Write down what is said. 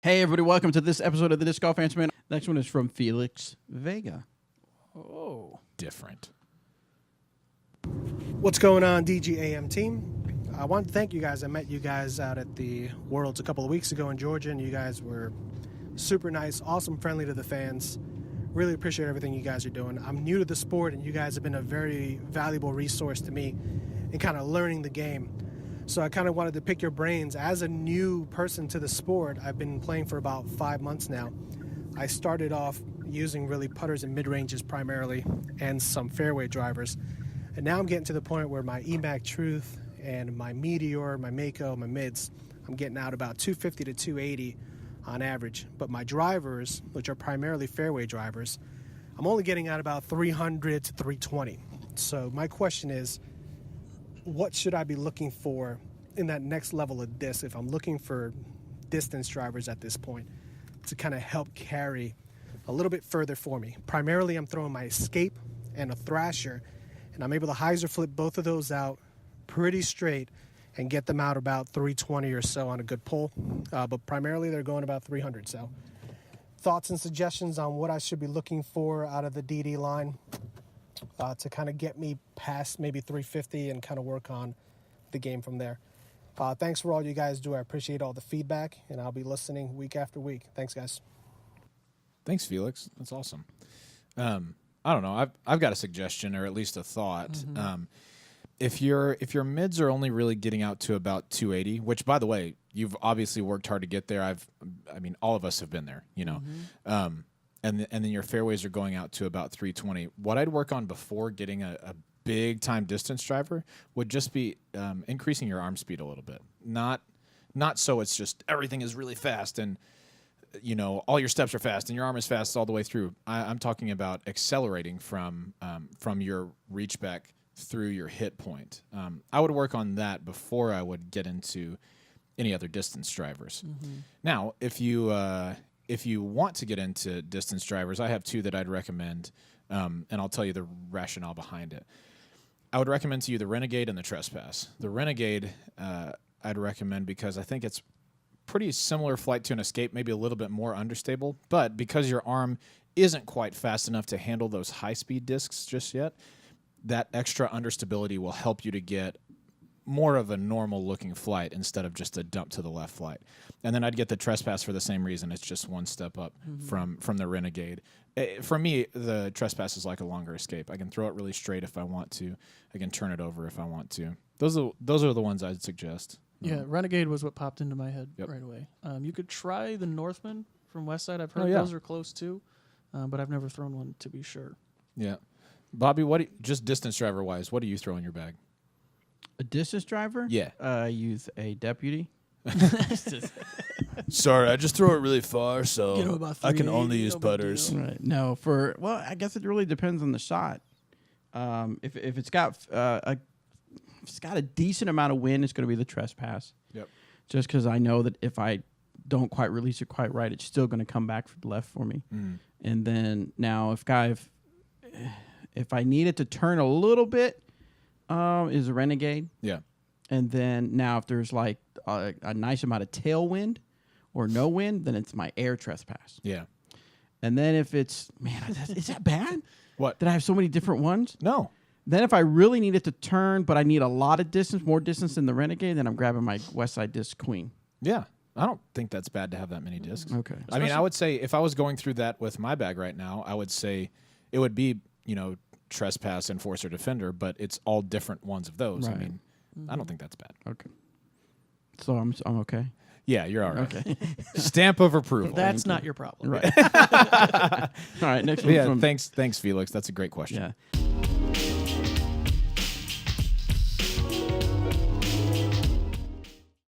Hey, everybody, welcome to this episode of the Disc Golf Answer Man. Next one is from Felix Vega. Oh. Different. What's going on, DGAM team? I want to thank you guys. I met you guys out at the Worlds a couple of weeks ago in Georgia, and you guys were super nice, awesome, friendly to the fans. Really appreciate everything you guys are doing. I'm new to the sport, and you guys have been a very valuable resource to me in kind of learning the game. So I kind of wanted to pick your brains. As a new person to the sport, I've been playing for about 5 months now. I started off using really putters and mid-ranges primarily and some fairway drivers. And now I'm getting to the point where my EMAC Truth and my Meteor, my Mako, my mids, I'm getting out about 250 to 280 on average. But my drivers, which are primarily fairway drivers, I'm only getting out about 300 to 320. So my question is, what should I be looking for in that next level of disc if I'm looking for distance drivers at this point to kind of help carry a little bit further for me? Primarily, I'm throwing my Escape and a Thrasher, and I'm able to hyzer flip both of those out pretty straight and get them out about 320 or so on a good pull. But primarily, they're going about 300. So thoughts and suggestions on what I should be looking for out of the DD line to kind of get me past maybe 350 and kind of work on the game from there. Thanks for all you guys do. I appreciate all the feedback, and I'll be listening week after week. Thanks, guys. Thanks, Felix. That's awesome. I don't know. I've got a suggestion, or at least a thought. Mm-hmm. If your mids are only really getting out to about 280, which, by the way, you've obviously worked hard to get there. I mean, all of us have been there, you know. Mm-hmm. And then your fairways are going out to about 320. What I'd work on before getting a big time distance driver would just be increasing your arm speed a little bit. Not so it's just everything is really fast and you know all your steps are fast and your arm is fast all the way through. I'm talking about accelerating from your reach back through your hit point. I would work on that before I would get into any other distance drivers. Mm-hmm. Now, if you want to get into distance drivers, I have two that I'd recommend, and I'll tell you the rationale behind it. I would recommend to you the Renegade and the Trespass. The Renegade I'd recommend because I think it's pretty similar flight to an Escape, maybe a little bit more understable, but because your arm isn't quite fast enough to handle those high-speed discs just yet, that extra understability will help you to get more of a normal-looking flight instead of just a dump to the left flight. And then I'd get the Trespass for the same reason. It's just one step up from the Renegade. For me, the Trespass is like a longer Escape. I can throw it really straight if I want to. I can turn it over if I want to. Those are the ones I'd suggest. Yeah, Renegade was what popped into my head right away. You could try the Northman from Westside. I've heard those are close too, but I've never thrown one to be sure. Yeah. Bobby, just distance driver-wise, what do you throw in your bag? A distance driver? Yeah. I use a Deputy. Sorry, I just throw it really far, so I can only use putters. Right. No, I guess it really depends on the shot. If it's got a decent amount of wind, it's going to be the Trespass. Yep. Just because I know that if I don't quite release it quite right, it's still going to come back from the left for me. Mm. And then now, if I need it to turn a little bit, is a Renegade. Yeah. And then now if there's like a nice amount of tailwind or no wind, then it's my Air Trespass. Yeah. And then if it's, is that bad? What? That I have so many different ones? No. Then if I really need it to turn, but I need a lot of distance, more distance than the Renegade, then I'm grabbing my Westside Disc Queen. Yeah. I don't think that's bad to have that many discs. Okay. I mean, I would say if I was going through that with my bag right now, I would say it would be, Trespass, Enforcer, Defender, but it's all different ones of those. Right. I mean, I don't think that's bad. Okay. So I'm okay? Yeah, you're all right. Okay. Stamp of approval. That's not your problem. Right. All right, next one. Yeah, thanks, Felix. That's a great question. Yeah.